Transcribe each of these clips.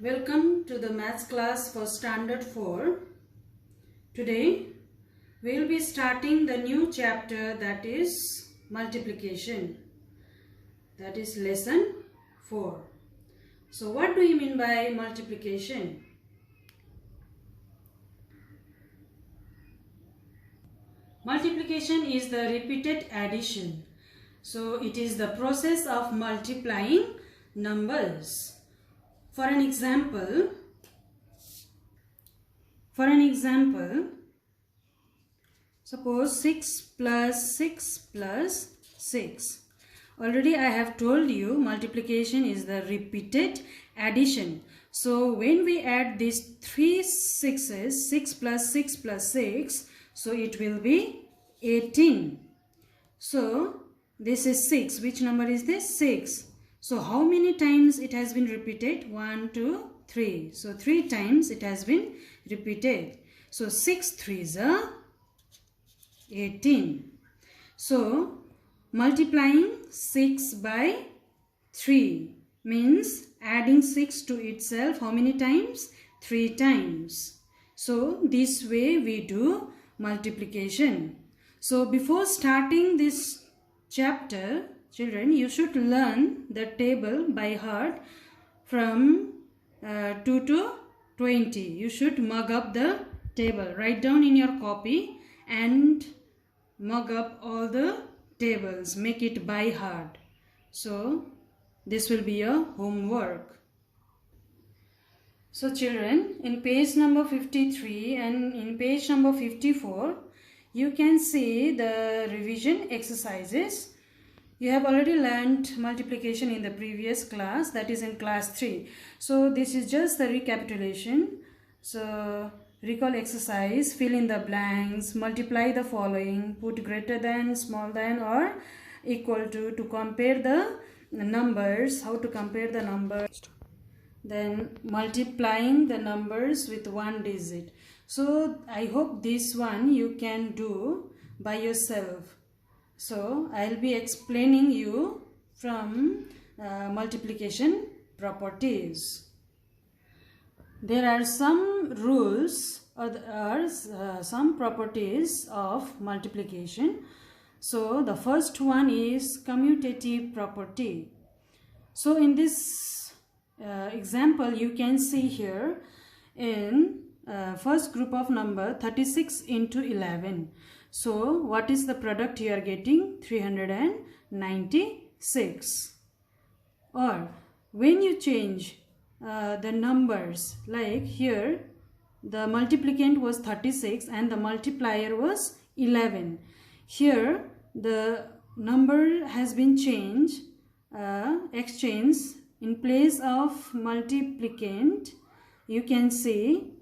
Welcome to the maths class for standard 4. Today we will be starting the new chapter, that is multiplication. That is lesson 4. So what do you mean by multiplication? Multiplication is the repeated addition. So it is the process of multiplying numbers. For an example, suppose 6 plus 6 plus 6. Already I have told you multiplication is the repeated addition. So when we add these three sixes, 6 plus 6 plus 6, so it will be 18. So this is 6. Which number is this? 6. So how many times it has been repeated? 1, 2, 3. So 3 times it has been repeated. So 6 3s are 18. So multiplying 6 by 3 means adding 6 to itself how many times? 3 times. So this way we do multiplication. So before starting this chapter, children, you should learn the table by heart from 2 to 20. You should mug up the table. Write down in your copy and mug up all the tables. Make it by heart. So this will be your homework. So children, in page number 53 and in page number 54, you can see the revision exercises. You have already learned multiplication in the previous class, that is in class 3. So this is just the recapitulation. So recall exercise, fill in the blanks, multiply the following, put greater than, small than or equal to compare the numbers, how to compare the numbers. Then multiplying the numbers with one digit. So I hope this one you can do by yourself. So I'll be explaining you from multiplication properties. There are some rules or some properties of multiplication. So the first one is commutative property. So in this example you can see here in first group of number 36 into 11. So what is the product you are getting? 396. Or when you change the numbers, like here the multiplicand was 36 and the multiplier was 11. Here the number has been changed, exchanged. In place of multiplicand you can see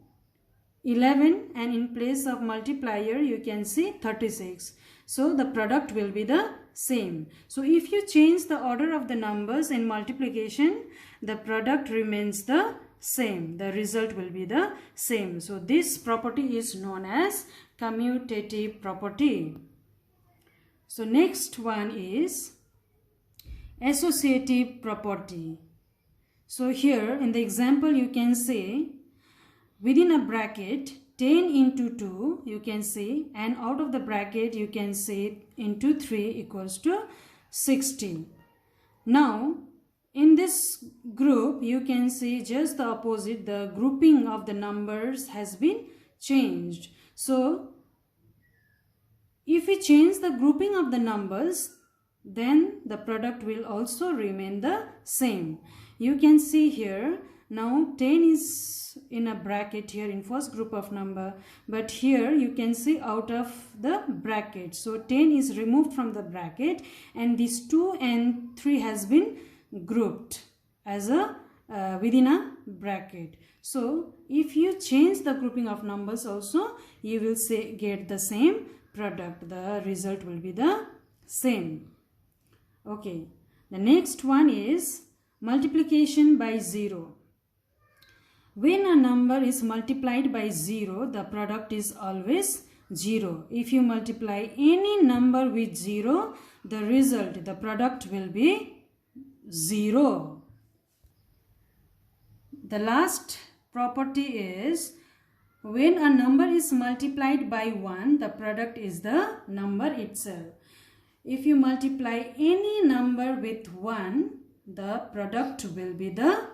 11 and in place of multiplier you can see 36. So the product will be the same. So if you change the order of the numbers in multiplication, the product remains the same. The result will be the same. So this property is known as commutative property. So next one is associative property. So here in the example you can say within a bracket 10 into 2 you can say, and out of the bracket you can say into 3 equals to 60. Now in this group you can see just the opposite, the grouping of the numbers has been changed. So if we change the grouping of the numbers, then the product will also remain the same. You can see here now 10 is in a bracket here in first group of number, but here you can see out of the bracket. So 10 is removed from the bracket and these 2 and 3 has been grouped as a within a bracket. So if you change the grouping of numbers also, you will get the same product. The result will be the same. Okay, the next one is multiplication by 0. When a number is multiplied by 0, the product is always 0. If you multiply any number with 0, the result, the product will be 0. The last property is when a number is multiplied by 1, the product is the number itself. If you multiply any number with 1, the product will be the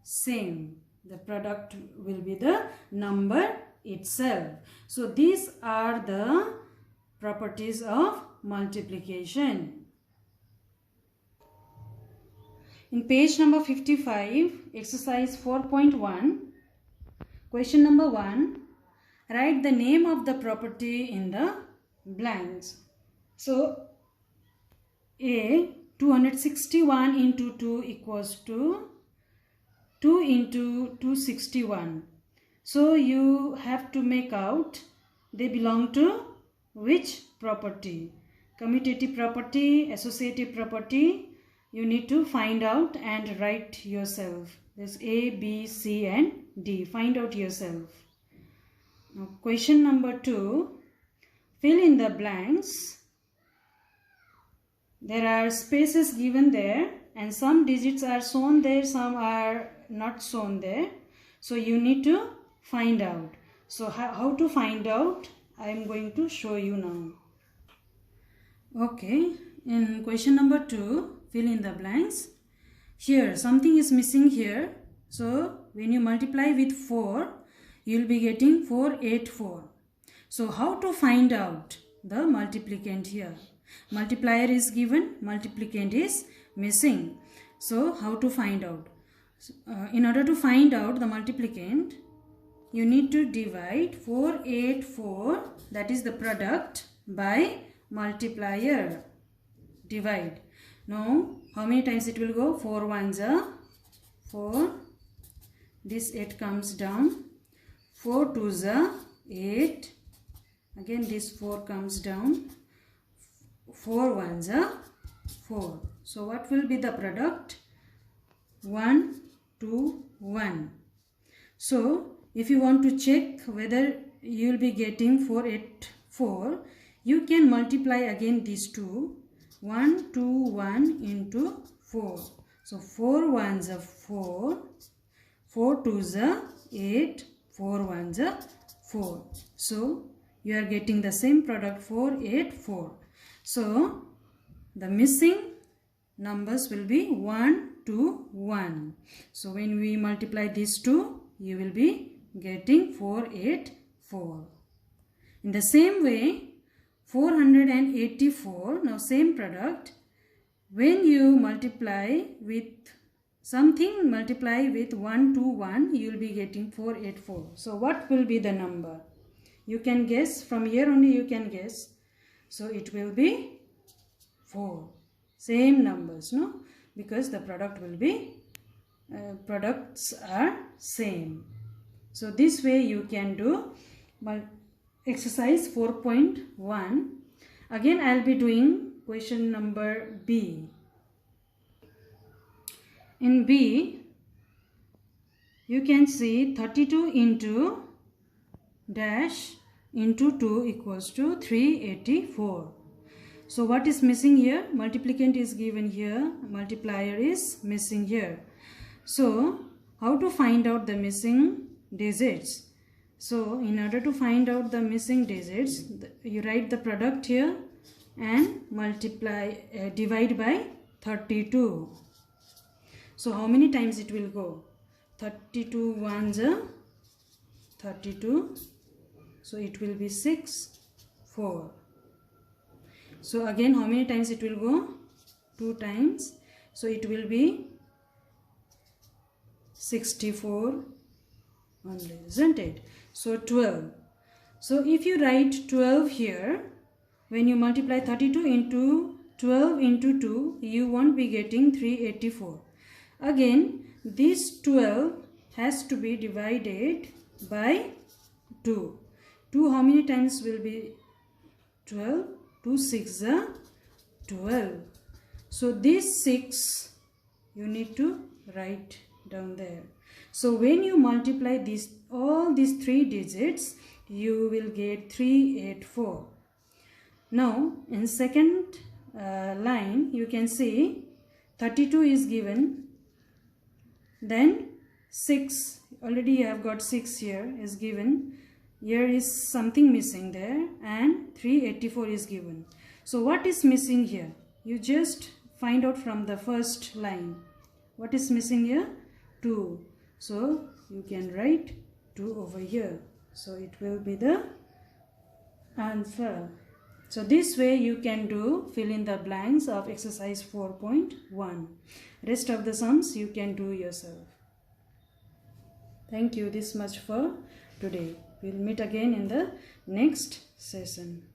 same. The product will be the number itself. So these are the properties of multiplication. In page number 55, exercise 4.1, question number 1, write the name of the property in the blanks. So A, 261 into 2 equals to 2 into 261. So you have to make out they belong to which property. Commutative property, associative property, you need to find out and write yourself. There's A, B, C and D. Find out yourself. Now question number 2, fill in the blanks. There are spaces given there and some digits are shown there, some are not shown there. So you need to find out. So how to find out, I am going to show you now. Okay, in question number 2, fill in the blanks. Here something is missing here. So when you multiply with 4, you will be getting 484. So how to find out the multiplicand here? Multiplier is given, multiplicand is missing. So how to find out? In order to find out the multiplicand, you need to divide 484, that is the product, by multiplier. Divide. Now how many times it will go? 4 ones are 4. This 8 comes down. 4 twos are 8. Again this 4 comes down. 4 ones are 4. So what will be the product? 1, 2, 1. So if you want to check whether you will be getting 484, you can multiply again these two. 1, 2, 1 into 4. So 4 ones are 4. 4 twos are 8. 4 ones are 4. So you are getting the same product 484. So the missing numbers will be 1, 2, 1. So when we multiply these two, you will be getting 484. In the same way, 484, now same product, when you multiply with something, multiply with 1, 2, 1, you will be getting 484. So what will be the number? You can guess, from here only you can guess. So it will be 4. Same numbers, no? Because the product will be, products are same. So this way you can do exercise 4.1. Again I will be doing question number B. In B, you can see 32 into dash into 2 equals to 384. So what is missing here? Multiplicand is given here, multiplier is missing here. So how to find out the missing digits? So in order to find out the missing digits, you write the product here and multiply, divide by 32. So how many times it will go? 32 ones are 32. So it will be 6, 4. So again how many times it will go? 2 times. So it will be 64 only, isn't it? So 12. So if you write 12 here, when you multiply 32 into 12 into 2, you won't be getting 384. Again, this 12 has to be divided by 2. 2 how many times will be 12? 2 6 are 12. So this 6 you need to write down there. So when you multiply all these 3 digits, you will get 384. Now in second line you can see 32 is given, then 6, already you have got 6 here is given. Here is something missing there, and 384 is given. So what is missing here? You just find out from the first line. What is missing here? 2. So you can write 2 over here. So it will be the answer. So this way you can do fill in the blanks of exercise 4.1. Rest of the sums you can do yourself. Thank you. This much for today. We'll meet again in the next session.